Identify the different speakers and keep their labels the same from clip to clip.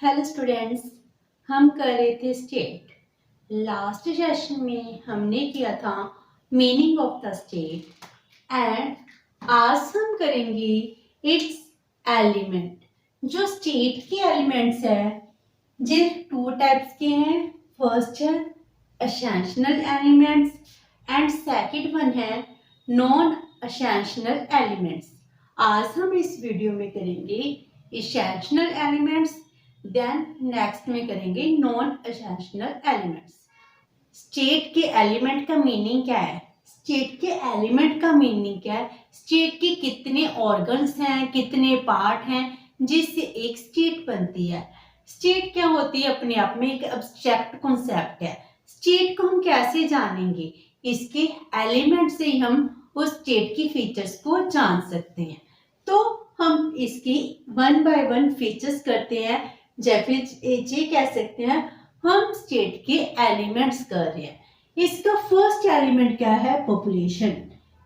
Speaker 1: Hello students. हम कर रहे थे स्टेट। लास्ट सेशन में हमने किया था meaning of the state and आज हम करेंगे इट्स एलिमेंट। जो स्टेट के एलिमेंट्स है जिन टू टाइप्स के हैं। फर्स्ट है essential elements and second one है नॉन एसेंशियल एलिमेंट्स। आज हम इस वीडियो में करेंगे एसेंशियल एलिमेंट्स, देन नेक्स्ट में करेंगे नॉन एसेंशियल एलिमेंट्स। स्टेट के एलिमेंट का मीनिंग क्या है? स्टेट के एलिमेंट का मीनिंग क्या है? स्टेट के कितने ऑर्गन्स हैं, कितने पार्ट हैं जिससे एक स्टेट बनती है। स्टेट क्या होती है? अपने आप में एक एब्स्ट्रैक्ट कॉन्सेप्ट है। स्टेट को हम कैसे जानेंगे? इसके एलिमेंट से ही हम उस स्टेट की फीचर्स को जान सकते हैं। तो हम इसकी वन बाय वन फीचर्स करते हैं। ये कह सकते हैं हम स्टेट के एलिमेंट्स कर रहे हैं। इसका फर्स्ट एलिमेंट क्या है? पॉपुलेशन।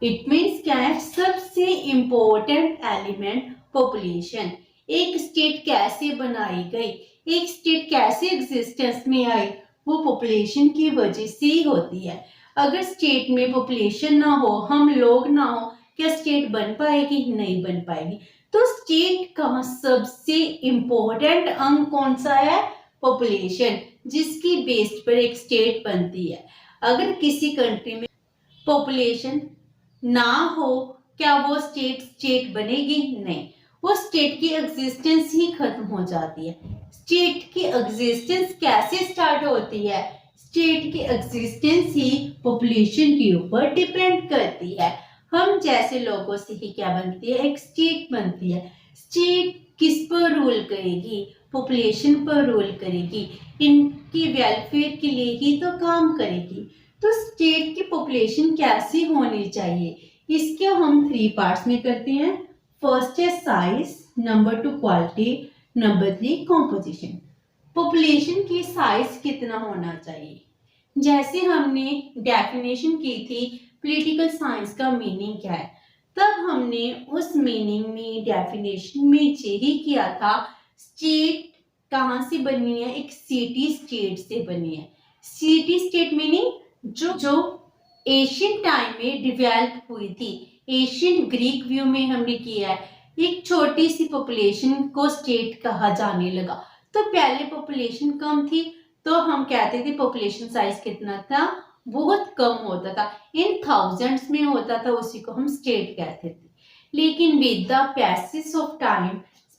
Speaker 1: इट मीन्स क्या है? सबसे इंपॉर्टेंट एलिमेंट पॉपुलेशन। एक स्टेट कैसे बनाई गई, एक स्टेट कैसे एग्जिस्टेंस में आई, वो पॉपुलेशन की वजह से ही होती है। अगर स्टेट में पॉपुलेशन ना हो, हम लोग ना हो, क्या स्टेट बन पाएगी? नहीं बन पाएगी। तो स्टेट का सबसे इंपॉर्टेंट अंग कौन सा है? पॉपुलेशन, जिसकी बेस पर एक स्टेट बनती है। अगर किसी कंट्री में पॉपुलेशन ना हो, क्या वो स्टेट बनेगी? नहीं, वो स्टेट की एग्जिस्टेंस ही खत्म हो जाती है। स्टेट की एग्जिस्टेंस कैसे स्टार्ट होती है? स्टेट की एग्जिस्टेंस ही पॉपुलेशन के ऊपर डिपेंड करती है। हम जैसे लोगों से ही क्या बनती है? एक स्टेट बनती है। स्टेट किस पर रूल करेगी? पॉपुलेशन पर रूल करेगी, इनकी वेलफेयर के लिए ही तो काम करेगी। तो स्टेट की पॉपुलेशन कैसी होनी चाहिए, इसके हम 3 पार्ट्स में करते हैं। फर्स्ट है size, number 2 quality, number 3 composition. Population की साइज कितना होना चाहिए? जैसे हमने डेफिनेशन की थी पॉलिटिकल साइंस का मीनिंग क्या है, तब हमने उस मीनिंग में डेफिनेशन में यही किया था स्टेट कहाँ से बनी है? एक सिटी स्टेट से बनी है। सिटी स्टेट मीनिंग जो एशियन टाइम में डेवलप हुई थी। एशियन ग्रीक व्यू में हमने किया है। एक छोटी सी पॉपुलेशन को स्टेट कहा जाने लगा। तो पहले पॉपुलेशन कम थी तो हम कहते थे पॉपुलेशन साइज कितना था? बहुत कम होता था, इन थाउजेंड्स में होता था, उसी को हम स्टेट कहते थे। लेकिन with the passage of time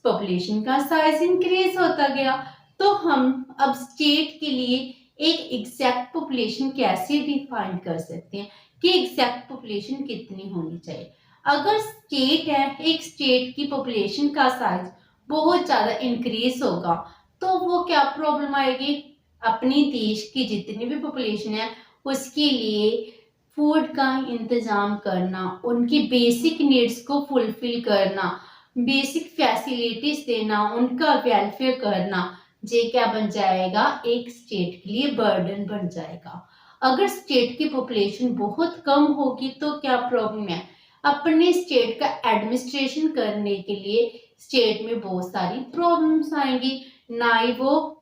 Speaker 1: population का साइज इंक्रीज होता गया। तो हम अब स्टेट के लिए एक एग्जैक्ट पॉपुलेशन कैसे डिफाइन कर सकते हैं कि एग्जैक्ट पॉपुलेशन कितनी होनी चाहिए। अगर स्टेट है, एक स्टेट की पॉपुलेशन का साइज बहुत ज्यादा इंक्रीज होगा तो वो क्या प्रॉब्लम आएगी? अपनी देश की जितनी भी पॉपुलेशन है उसके लिए फूड का इंतजाम करना, उनकी बेसिक नीड्स को फुलफिल करना, बेसिक फैसिलिटीज देना, उनका वेलफेयर करना, ये क्या बन जाएगा? एक स्टेट के लिए बर्डन बन जाएगा। अगर स्टेट की पॉपुलेशन बहुत कम होगी तो क्या प्रॉब्लम है? अपने स्टेट का एडमिनिस्ट्रेशन करने के लिए स्टेट में बहुत सारी प्रॉब्लम्स आएंगी। ना ही वो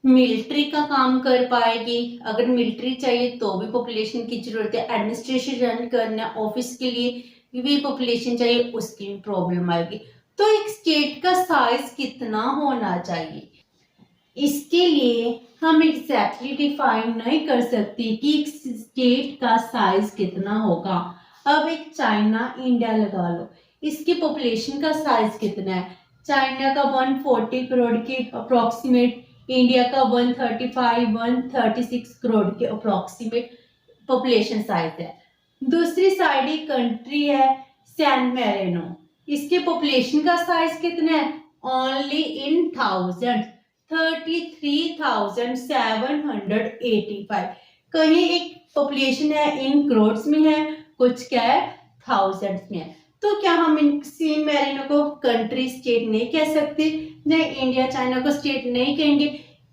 Speaker 1: मिलिट्री का काम कर पाएगी। अगर मिलिट्री चाहिए तो भी पॉपुलेशन की जरूरत है। एडमिनिस्ट्रेशन रन करना, ऑफिस के लिए भी पॉपुलेशन चाहिए, उसकी भी प्रॉब्लम आएगी। तो एक स्टेट का साइज कितना होना चाहिए, इसके लिए हम एग्जैक्टली डिफाइन नहीं कर सकते कि एक स्टेट का साइज कितना होगा। अब एक चाइना इंडिया लगा लो, इसकी पॉपुलेशन का साइज कितना है? चाइना का 140 करोड़ के अप्रोक्सीमेट, इंडिया का 136 करोड़ के अप्रोक्सीमेट पॉपुलेशन साइज है। दूसरी साइड एक कंट्री है सैन मैरिनो, इसके पॉपुलेशन का साइज कितना है? Only in 33,785। कहीं एक पॉपुलेशन है इन करोड्स में है, कुछ क्या है थाउजेंड्स में है। तो क्या हम इन सैन मैरिनो को कंट्री स्टेट नहीं कह सकते? नहीं, इंडिया चाइना को स्टेट नहीं कहेंगे।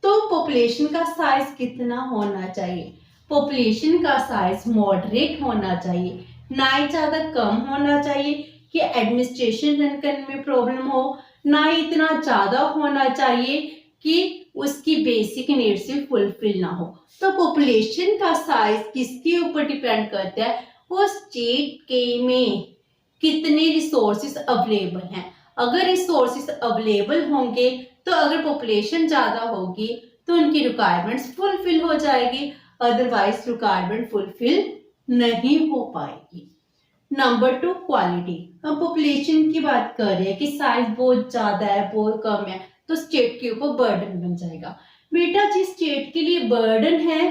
Speaker 1: तो पॉपुलेशन का साइज कितना होना चाहिए? पॉपुलेशन का साइज मॉडरेट होना चाहिए, ना ही ज्यादा कम होना चाहिए कि एडमिनिस्ट्रेशन रन करने में प्रॉब्लम हो, ना ही इतना ज्यादा होना चाहिए कि उसकी बेसिक नीड्स भी फुलफिल ना हो। तो पॉपुलेशन का साइज किसके ऊपर डिपेंड करता है, वो स्टेट के में कितने रिसोर्सेस अवेलेबल हैं। अगर रिसोर्सेस अवेलेबल होंगे तो अगर पॉपुलेशन ज्यादा होगी तो उनकी रिक्वायरमेंट्स फुलफिल हो जाएगी, अदरवाइज रिक्वायरमेंट फुलफिल नहीं हो पाएगी। Number 2, quality. हम पॉपुलेशन की बात कर रहे हैं कि साइज बहुत ज्यादा है, बहुत कम है, तो स्टेट के ऊपर बर्डन बन जाएगा। बेटा जिस स्टेट के लिए बर्डन है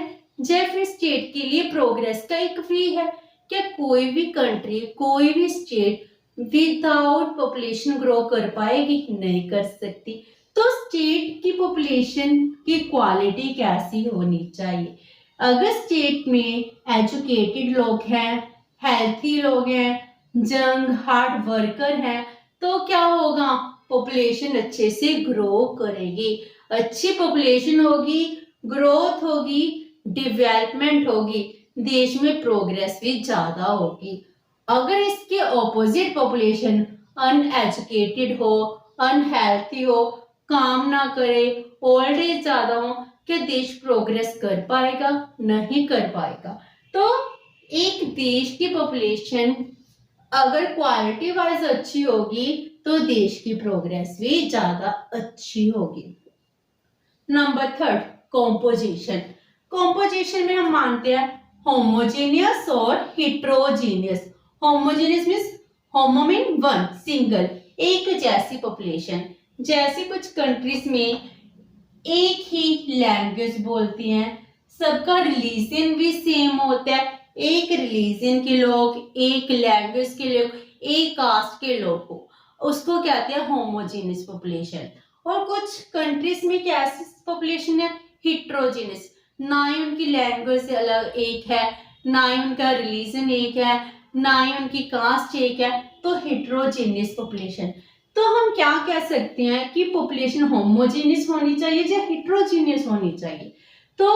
Speaker 1: या फिर स्टेट के लिए प्रोग्रेस का एक वे है। क्या कोई भी कंट्री, कोई भी स्टेट विदाउट पॉपुलेशन ग्रो कर पाएगी? नहीं कर सकती। तो स्टेट की पॉपुलेशन की क्वालिटी कैसी होनी चाहिए? अगर स्टेट में एजुकेटेड लोग हैं, हेल्थी लोग हैं, यंग हार्ड वर्कर हैं, तो क्या होगा, पॉपुलेशन अच्छे से ग्रो करेगी। अच्छी पॉपुलेशन होगी, ग्रोथ होगी, डेवलपमेंट होगी, देश में प्रोग्रेस भी ज्यादा होगी। अगर इसके ऑपोजिट पॉपुलेशन अनएजुकेटेड हो, अनहेल्थी हो, काम ना करे, ओल्ड एज ज्यादा हो, क्या देश प्रोग्रेस कर पाएगा? नहीं कर पाएगा। तो एक देश की पॉपुलेशन अगर क्वालिटी वाइज अच्छी होगी तो देश की प्रोग्रेस भी ज्यादा अच्छी होगी। Number 3, composition. कॉम्पोजिशन में हम मानते हैं होमोजेनियस और heterogeneous. Homogeneous means homo mean one, single, एक जैसी पॉपुलेशन। जैसे कुछ कंट्रीज में एक ही लैंग्वेज बोलती हैं, सबका रिलीजन भी सेम होता है, एक रिलीजन के लोग, एक लैंग्वेज के लोग, एक कास्ट के लोग हो, उसको कहते हैं होमोजेनियस पॉपुलेशन। और कुछ कंट्रीज में कैसी पॉपुलेशन है, हिट्रोजेनियस। ना ही उनकी लैंग्वेज अलग एक है, ना ही उनका रिलीजन एक है, ना ही उनकी कास्ट एक है, तो हिट्रोजेनियस पॉपुलेशन। तो हम क्या कह सकते हैं कि पॉपुलेशन होमोजेनियस होनी चाहिए या हिट्रोजेनियस होनी चाहिए? तो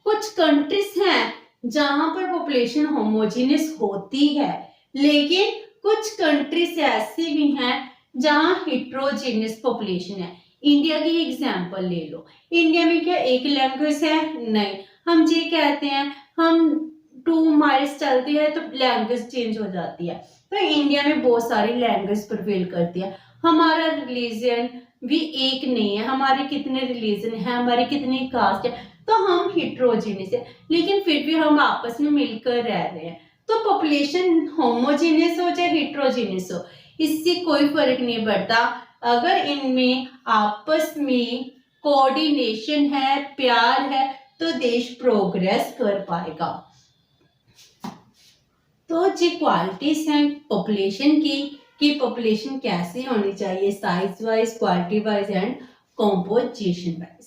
Speaker 1: कुछ कंट्रीज हैं जहां पर पॉपुलेशन होमोजेनियस होती है, लेकिन कुछ कंट्रीज ऐसी भी हैं जहां हिट्रोजेनियस पॉपुलेशन है। इंडिया की एग्जांपल ले लो। इंडिया में क्या एक लैंग्वेज है? नहीं। हम ये कहते हैं हम 2 माइल्स चलते हैं तो लैंग्वेज चेंज हो जाती है। तो इंडिया में बहुत सारी लैंग्वेज प्रिवेल करती है। हमारा रिलीजन भी एक नहीं है, हमारे कितने रिलीजन है, हमारे कितनी कास्ट है, तो हम हिट्रोजेनियस है, लेकिन फिर भी हम आपस में मिलकर रह रहे हैं। तो पॉपुलेशन होमोजेनियस हो चाहे हिट्रोजेनियस हो, इससे कोई फर्क नहीं पड़ता। अगर इनमें आपस में कोऑर्डिनेशन है, प्यार है, तो देश प्रोग्रेस कर पाएगा। तो जी क्वालिटीज हैं पॉपुलेशन की कि पॉपुलेशन कैसी होनी चाहिए, size wise, quality wise and composition wise.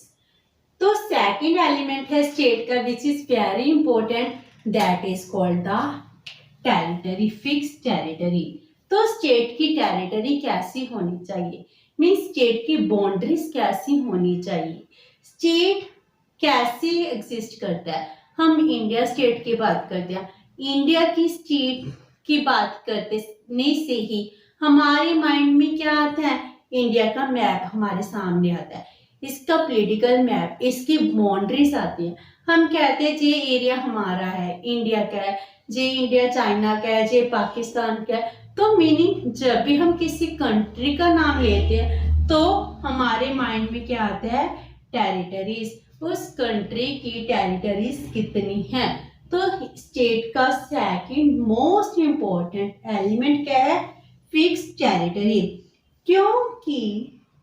Speaker 1: तो सेकंड एलिमेंट है स्टेट का which is very important, that is called the territory, fix territory. तो स्टेट की टेरिटरी कैसी होनी चाहिए, मीन स्टेट की बाउंड्रीज कैसी होनी चाहिए, स्टेट कैसे एग्जिस्ट करता है। हम इंडिया स्टेट की बात करते हैं, इंडिया की स्टेट की बात करते से ही हमारे माइंड में क्या आता है, इंडिया का मैप हमारे सामने आता है, इसका पॉलिटिकल मैप, इसकी बाउंड्रीज आती है। हम कहते हैं ये एरिया हमारा है, इंडिया का है, ये इंडिया चाइना का है, ये पाकिस्तान का है। तो मीनिंग जब भी हम किसी कंट्री का नाम लेते हैं तो हमारे माइंड में क्या आता है, टेरिटरीज, उस कंट्री की टेरिटरीज कितनी हैं। तो स्टेट का सेकंड मोस्ट इंपॉर्टेंट एलिमेंट क्या है, फिक्स टेरिटरी। क्योंकि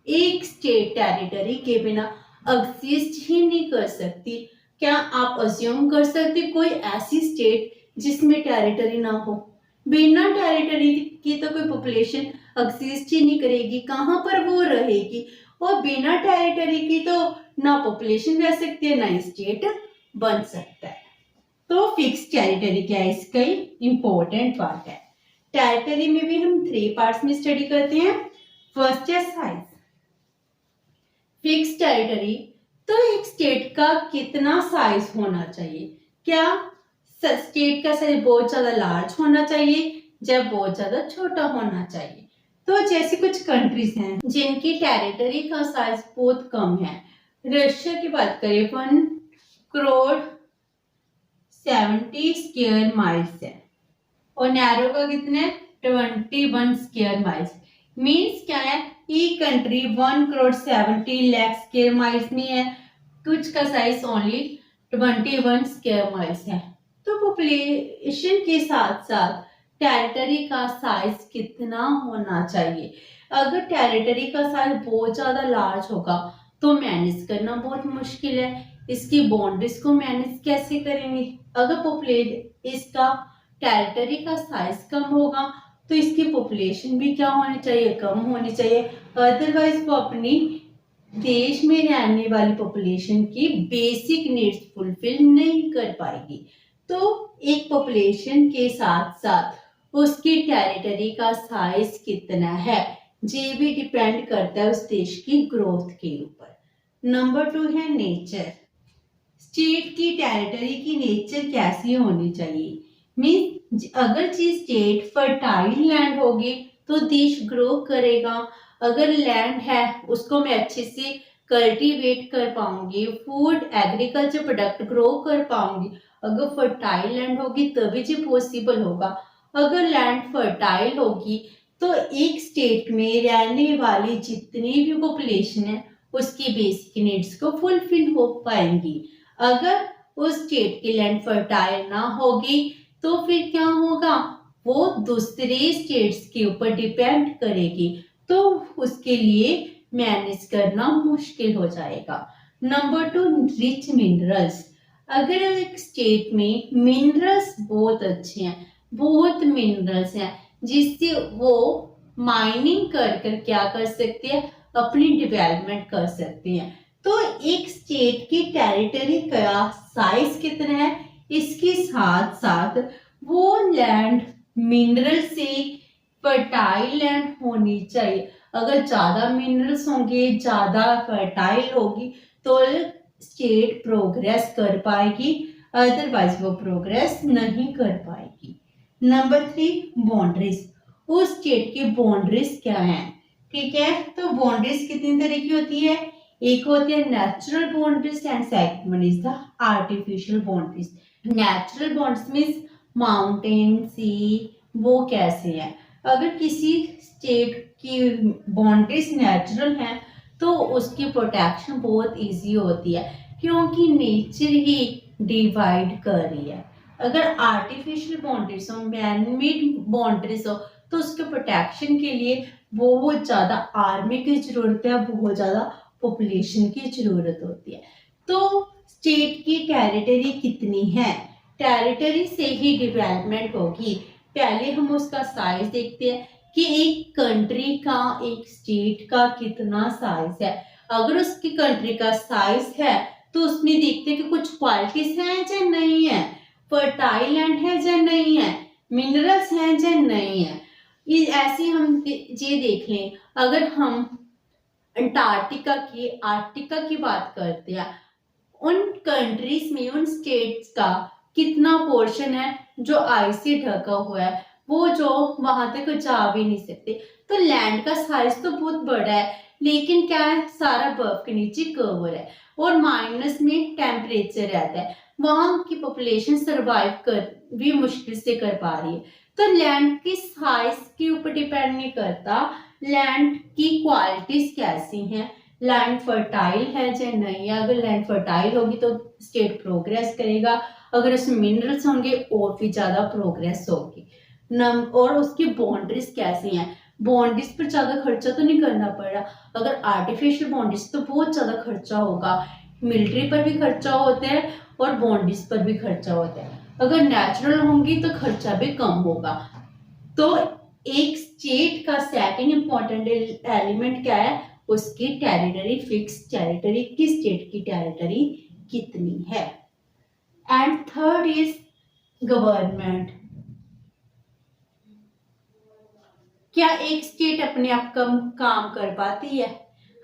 Speaker 1: एक स्टेट टेरिटरी के बिना एग्जिस्ट ही नहीं कर सकती। क्या आप अज्यूम कर सकते कोई ऐसी स्टेट जिसमें टेरिटरी ना हो? बिना टेरिटरी की तो कोई पॉपुलेशन एग्जिस्ट ही नहीं करेगी, कहाँ पर वो रहेगी? और बिना टेरिटरी की तो ना पॉपुलेशन रह सकती है, ना स्टेट बन सकता है। तो फिक्स टेरिटरी क्या है, इसका इंपॉर्टेंट पार्ट है। टेरिटरी में भी हम 3 पार्ट्स में स्टडी करते हैं। फर्स्ट है साइज। फिक्स टेरिटरी, तो एक स्टेट का कितना साइज होना चाहिए? क्या स्टेट का साइज बहुत ज्यादा लार्ज होना चाहिए या बहुत ज्यादा छोटा होना चाहिए? तो जैसे कुछ कंट्रीज हैं जिनकी टेरिटरी का साइज बहुत कम है, रशिया की बात करें 1,70,000,000 है और नैरो का कितना है 21 स्क्वायर माइल्स। मीन्स क्या है, ई कंट्री 1,70,00,000 स्क्वायर माइल्स में है, कुछ का साइज ओनली 21 स्क्वायर माइल्स है। तो पॉपुलेशन के साथ साथ टेरिटरी का साइज कितना होना चाहिए। अगर टेरिटरी का साइज बहुत ज्यादा लार्ज होगा तो मैनेज करना बहुत मुश्किल है। इसकी बाउंड्रीज को मैनेज कैसे करेंगे। अगर पॉपुलेशन इसका टेरिटरी का साइज कम होगा तो इसकी पॉपुलेशन भी क्या होनी चाहिए, कम होनी चाहिए। अदरवाइज वो अपनी देश में रहने वाली पॉपुलेशन की बेसिक नीड्स फुलफिल नहीं कर पाएगी। तो एक पॉपुलेशन के साथ साथ उसकी टेरिटरी का साइज कितना है ये भी डिपेंड करता है उस देश की ग्रोथ के ऊपर। नंबर 2 है नेचर। स्टेट की टेरिटरी की नेचर कैसी होनी चाहिए। मीन्स अगर चीज स्टेट फर्टाइल लैंड होगी तो देश ग्रो करेगा। अगर लैंड है उसको मैं अच्छे से कल्टीवेट कर पाऊंगी, फूड एग्रीकल्चर प्रोडक्ट ग्रो कर पाऊंगी। अगर फर्टाइल लैंड होगी तभी ये पॉसिबल होगा। अगर लैंड फर्टाइल होगी तो एक स्टेट में रहने वाली जितनी भी पॉपुलेशन है उसकी बेसिक नीड्स को फुलफिल हो पाएंगी। अगर उस स्टेट की लैंड फर्टाइल ना होगी तो फिर क्या होगा, वो दूसरे स्टेट्स के ऊपर डिपेंड करेगी, तो उसके लिए मैनेज करना मुश्किल हो जाएगा। Number 2 rich minerals. अगर एक स्टेट में मिनरल्स बहुत अच्छे हैं, बहुत मिनरल्स हैं जिससे वो माइनिंग कर कर क्या कर सकते हैं, अपनी डेवलपमेंट कर सकते हैं। तो एक स्टेट की टेरिटरी का साइज कितना है, इसके साथ साथ वो लैंड मिनरल से फर्टाइल लैंड होनी चाहिए। अगर ज्यादा मिनरल्स होंगे, ज्यादा फर्टाइल होगी तो स्टेट प्रोग्रेस कर पाएगी, अदरवाइज वो प्रोग्रेस नहीं कर पाएगी। Number 3 boundaries. उस स्टेट की बाउंड्रीज क्या है। ठीक है, तो बाउंड्रीज कितनी तरह की होती है। एक होती है natural boundaries and second one is the artificial boundaries. Natural boundaries means mountain, sea, वो कैसे है। अगर किसी स्टेट की बाउंड्रीज नेचुरल है तो उसकी प्रोटेक्शन बहुत इजी होती है क्योंकि नेचर ही डिवाइड कर रही है। अगर आर्टिफिशियल बाउंड्रीज हो, मैन मेड बाउंड्रीज हो तो उसके प्रोटेक्शन के लिए बहुत ज्यादा आर्मी की जरूरत है, बहुत ज्यादा पॉपुलेशन की जरूरत होती है। तो स्टेट की टेरिटरी कितनी है, टेरिटरी से ही डेवलपमेंट होगी। पहले हम उसका साइज देखते हैं कि एक कंट्री का, एक स्टेट का कितना साइज है। अगर उसकी कंट्री का साइज है तो उसमें देखते हैं कि कुछ क्वालिटीज हैं या नहीं है, फर्टाइल लैंड है या नहीं है, मिनरल्स हैं या नहीं है। ऐसे हम ये देख लें। अगर हम आर्टिका की बात करते हैं, उन कंट्रीज में, उन स्टेट्स का कितना पोर्शन है जो आइस से ढका हुआ है, वो जो वहां तक जा भी नहीं सकते। तो लैंड का साइज तो बहुत बड़ा है लेकिन क्या है, सारा बर्फ के नीचे कवर है और माइनस में टेम्परेचर रहता है, वहां की पॉपुलेशन सरवाइव कर भी मुश्किल से कर पा रही है। तो लैंड की साइज के ऊपर डिपेंड नहीं करता, लैंड की क्वालिटीज कैसी हैं, लैंड फर्टाइल है या नहीं है। अगर लैंड फर्टाइल होगी तो स्टेट प्रोग्रेस करेगा, अगर उसमें मिनरल्स होंगे और भी ज्यादा प्रोग्रेस होगी। और उसकी बाउंड्रीज कैसी हैं, बाउंड्रीज पर ज्यादा खर्चा तो नहीं करना पड़ रहा। अगर आर्टिफिशियल बाउंड्रीज तो बहुत ज्यादा खर्चा होगा, मिलिट्री पर भी खर्चा होता है और बाउंड्रीज पर भी खर्चा होता है। अगर नेचुरल होंगी तो खर्चा भी कम होगा। तो एक स्टेट का सेकंड इंपॉर्टेंट एलिमेंट क्या है, उसकी टेरिटरी, फिक्स टेरिटरी, किस स्टेट की टेरिटरी कितनी है। And third is government. क्या एक स्टेट अपने आप काम कर पाती है।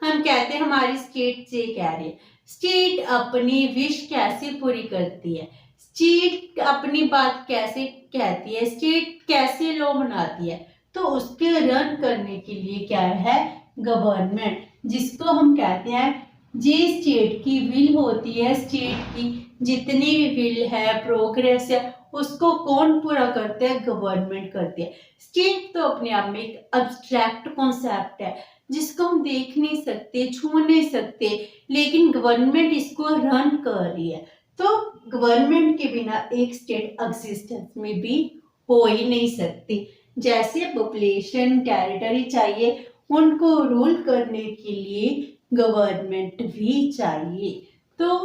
Speaker 1: हम कहते हैं हमारी स्टेट से कह रही है, स्टेट अपनी विश कैसे पूरी करती है, स्टेट अपनी बात कैसे कहती है, स्टेट कैसे लॉ बनाती है। तो उसके रन करने के लिए क्या है, गवर्नमेंट, जिसको हम कहते हैं जे स्टेट की विल होती है, स्टेट की जितनी भी विल है, प्रोग्रेस है, उसको कौन पूरा करता है? गवर्नमेंट करती है। स्टेट तो अपने आप में एक अब्स्ट्रैक्ट कॉन्सेप्ट है जिसको हम देख नहीं सकते, छू नहीं सकते, लेकिन गवर्नमेंट इसको रन कर रही है। तो गवर्नमेंट के बिना एक स्टेट एग्जिस्टेंस में भी हो ही नहीं सकती। जैसे पॉपुलेशन, टेरिटरी चाहिए, उनको रूल करने के लिए गवर्नमेंट भी चाहिए। तो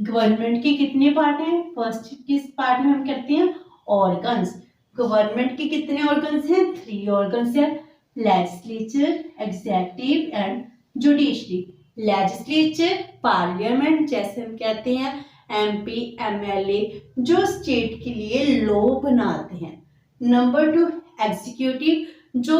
Speaker 1: गवर्नमेंट के कितने पार्ट हैं? फर्स्ट किस पार्ट में हम करते हैं? ऑर्गन्स। गवर्नमेंट के कितने ऑर्गन्स हैं? 3 ऑर्गन्स हैं, legislature, executive and judiciary. Legislature parliament, जैसे हम कहते हैं एमपी, एमएलए, जो स्टेट के लिए लॉ बनाते हैं। नंबर 2 एग्जीक्यूटिव, जो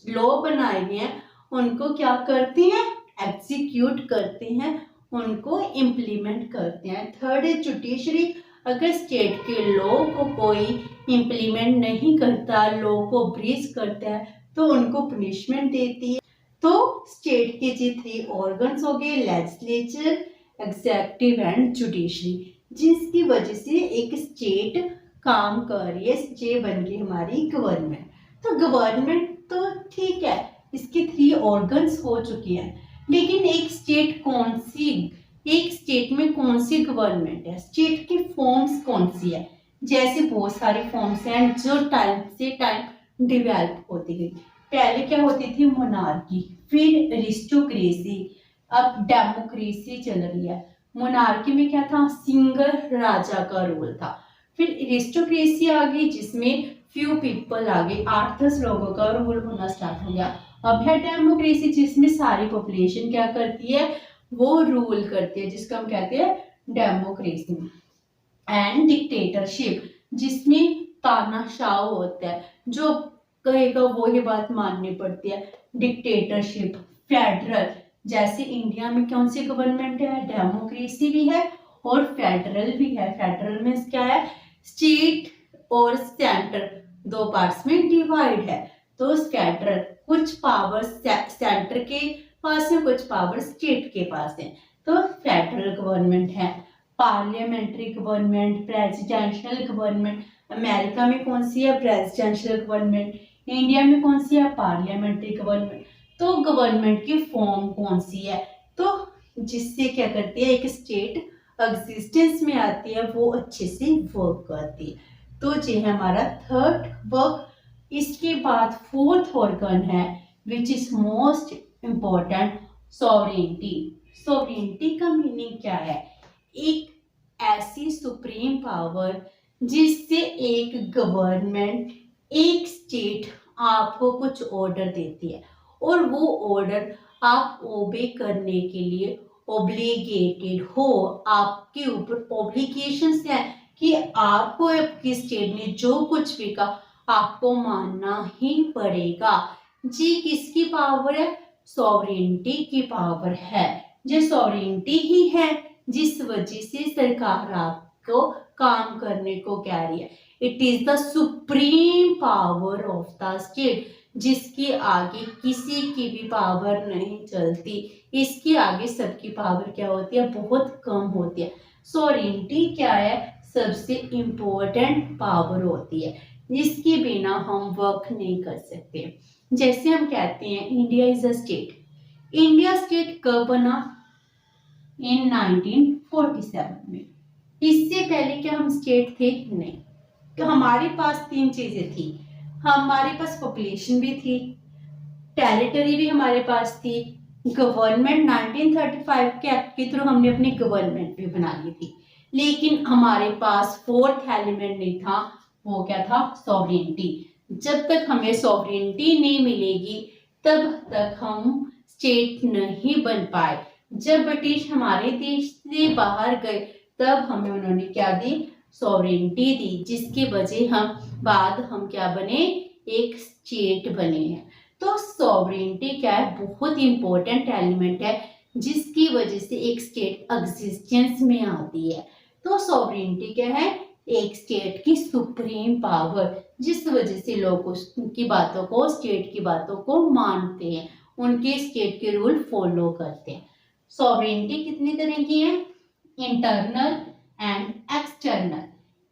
Speaker 1: लॉ बनाए गए हैं उनको क्या करते हैं? एग्जीक्यूट करते हैं, उनको इम्प्लीमेंट करते हैं। थर्ड है जुडिशरी, अगर स्टेट के लॉ को कोई इम्प्लीमेंट नहीं करता, लॉ को ब्रीच करता है, तो उनको पनिशमेंट देती है। तो स्टेट के जी 3 ऑर्गन्स हो गए, लेजिस्लेचर, एग्जीक्यूटिव एंड जुडिशरी, जिसकी वजह से एक स्टेट काम कर रही है। ये बन गई हमारी गवर्नमेंट। तो गवर्नमेंट तो ठीक है, इसके 3 ऑर्गन्स हो चुके हैं, लेकिन एक स्टेट कौन सी, एक स्टेट में कौन सी गवर्नमेंट है? स्टेट की फॉर्म्स कौन सी है? जैसे बहुत सारी फॉर्म्स हैं जो टाइम से टाइम डेवलप होती गई। पहले क्या होती थी? मोनार्की, फिर एरिस्टोक्रेसी, अब डेमोक्रेसी चल रही है। मोनार्की में क्या था? सिंगल राजा का रूल था। फिर एरिस्टोक्रेसी आ गई जिसमें फ्यू पीपल आ गए, 8-10 लोगों का रूल होना स्टार्ट हो गया। अब है डेमोक्रेसी जिसमें सारी पॉपुलेशन क्या करती है? वो रूल करती है, जिसको हम कहते हैं डेमोक्रेसी। एंड डिक्टेटरशिप, जिसमें तानाशाह होता है, जो कहेगा वो ही बात माननी पड़ती है, डिक्टेटरशिप। फेडरल, जैसे इंडिया में कौन सी गवर्नमेंट है? डेमोक्रेसी भी है और फेडरल भी है। फेडरल में क्या है? स्टेट और सेंटर दो पार्ट्स में डिवाइड है। तो फेडरल, कुछ पावर सेंटर के पास है, कुछ पावर स्टेट के पास है, तो फेडरल गवर्नमेंट है। Parliamentary government, presidential government, America में कौन सी है? Presidential government. इंडिया में कौन सी है? Parliamentary government. तो गवर्नमेंट की फॉर्म कौन सी है? तो जिससे क्या करती है, एक स्टेट एग्जिस्टेंस में आती है, वो अच्छे से वर्क करती है। तो ये है हमारा थर्ड वर्क। इसके बाद फोर्थ ऑर्गन है which is most important, sovereignty. Sovereignty का मीनिंग क्या है? एक ऐसी सुप्रीम पावर जिससे एक गवर्नमेंट, एक स्टेट आपको कुछ ऑर्डर देती है और वो ऑर्डर आप ओबे करने के लिए ओब्लिगेटेड हो, आपके ऊपर ऑब्लिगेशंस है कि आपको आपकी स्टेट ने जो कुछ भी कहा आपको मानना ही पड़ेगा। जी किसकी पावर है? सॉवरेनिटी की पावर है। जो सॉवरेनिटी ही है जिस वजह से सरकार आपको काम करने को कह रही है। It is the supreme power of the state, जिसके आगे किसी की भी पावर नहीं चलती। इसके आगे सबकी पावर क्या होती है? बहुत कम होती है। सॉवरेनिटी क्या है? सबसे इम्पोर्टेंट पावर होती है, जिसके बिना हम वर्क नहीं कर सकते। जैसे हम कहते हैं India is a state. India state कब बना? इन 1947 में। इससे पहले क्या हम स्टेट थे? नहीं। तो हमारे पास 3 चीजें थी, हमारे पास पॉपुलेशन भी थी, टेरिटरी भी हमारे पास थी, गवर्नमेंट 1935 के एक्ट के थ्रू हमने अपनी गवर्नमेंट भी बना ली थी, लेकिन हमारे पास फोर्थ एलिमेंट नहीं था। वो क्या था? सॉवरेनिटी। जब तक हमें सॉवरेनिटी नहीं मिलेगी तब तक हम स्टेट नहीं बन पाए। जब ब्रिटिश हमारे देश से बाहर गए तब हमें उन्होंने क्या दी? सॉवरेनिटी दी, जिसकी वजह हम क्या बने? एक स्टेट बने हैं। तो सॉवरेनिटी क्या है? बहुत इंपॉर्टेंट एलिमेंट है जिसकी वजह से एक स्टेट एग्जिस्टेंस में आती है। तो सॉवरेनिटी क्या है? एक स्टेट की सुप्रीम पावर, जिस वजह से लोग उसकी बातों को, स्टेट की बातों को मानते हैं, उनके स्टेट के रूल फॉलो करते हैं। सॉवरेनिटी कितनी तरह की है? Internal and external.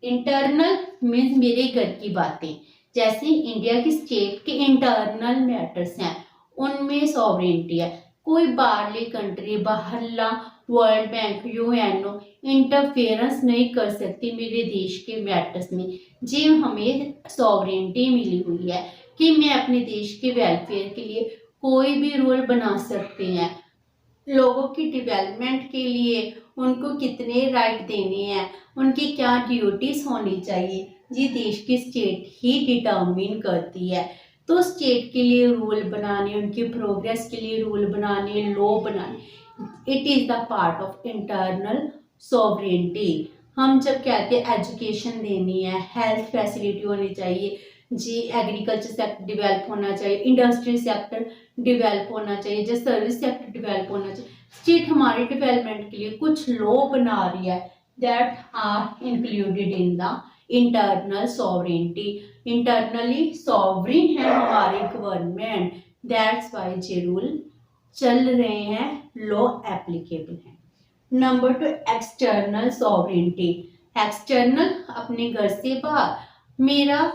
Speaker 1: Internal means मेरे घर की बातें, जैसे इंडिया की स्टेट के इंटरनल मैटर्स हैं, उनमें सॉवरेनिटी है। कोई बाहरली कंट्री, बाहरला वर्ल्ड बैंक, यूएनओ इंटरफेरेंस नहीं कर सकती मेरे देश के मैटर्स में। जी हमें सॉवरेनिटी मिली हुई है कि मैं अपने देश के वेलफेयर के लिए कोई भी रूल बना सकते हैं। लोगों की डेवलपमेंट के लिए उनको कितने राइट देने हैं, उनकी क्या ड्यूटीज होनी चाहिए, ये देश की स्टेट ही डिटर्मिन करती है। तो स्टेट के लिए रूल बनाने, उनकी प्रोग्रेस के लिए रूल बनाने, लॉ बनाने, it is the part of internal sovereignty. हम जब कहते हैं एजुकेशन देनी है, हेल्थ फैसिलिटी होनी चाहिए, जी एग्रीकल्चर सेक्टर डेवलप होना चाहिए, इंडस्ट्री सेक्टर डेवलप होना चाहिए, जो सर्विस सेक्टर डेवलप होना चाहिए, स्टेट हमारे डेवलपमेंट के लिए कुछ लॉ बना रही है, that are included in the internal sovereignty. Internally sovereign है हमारी गवर्नमेंट, दैट्स वाई जे रूल चल रहे हैं, लॉ एप्लीकेबल है। Number 2, external sovereignty. एक्सटर्नल अपने घर से बाहर, मेरा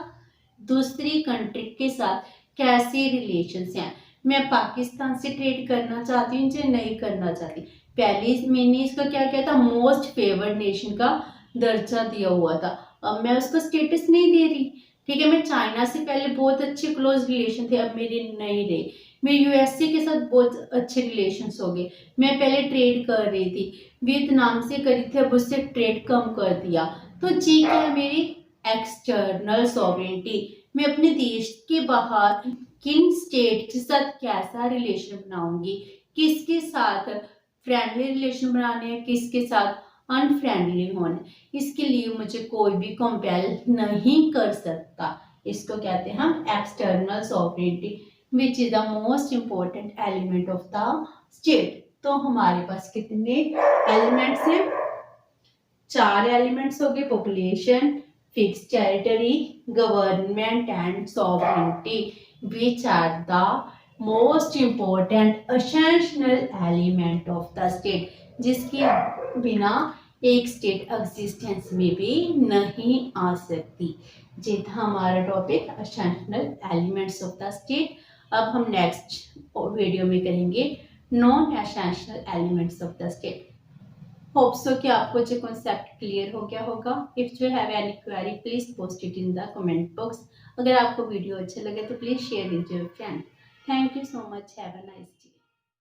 Speaker 1: दूसरी कंट्री के साथ कैसे रिलेशंस हैं, मैं पाकिस्तान से ट्रेड करना चाहती हूँ या नहीं करना चाहती। पहले मैंने इसका क्या किया था, मोस्ट फेवर्ड नेशन का दर्जा दिया हुआ था, अब मैं उसको स्टेटस नहीं दे रही। ठीक है, मैं चाइना से पहले बहुत अच्छे क्लोज रिलेशन थे, अब मेरे नहीं रहे। मैं यूएसए के साथ बहुत अच्छे रिलेशंस हो गए, मैं पहले ट्रेड कर रही थी, वियतनाम से करी थी, अब उससे ट्रेड कम कर दिया। तो जी क्या है मेरी एक्सटर्नल सॉवरेनिटी, मैं अपने देश के बाहर किन स्टेट के साथ कैसा रिलेशन बनाऊंगी, किसके साथ फ्रेंडली रिलेशन बनाने हैं, किसके साथ अनफ्रेंडली होने, इसके लिए मुझे कोई भी कंपेल नहीं कर सकता। इसको कहते हैं हम external sovereignty, which is the most important element of the state. तो हमारे पास कितने एलिमेंट्स हैं? 4 एलिमेंट्स हो गए, population, fix territory, government and sovereignty, which are the most important essential element of the state, जिसके बिना एक स्टेट एग्जिस्टेंस में भी नहीं आ सकती। ये था हमारा topic essential elements of the state. अब हम नेक्स्ट वीडियो में करेंगे non essential elements of the state. Hope so कि आपको जो कॉन्सेप्ट क्लियर हो गया होगा। If you have any query please post it in the comment box. अगर आपको वीडियो अच्छा लगे तो please share with your friend. Thank you so much, have a nice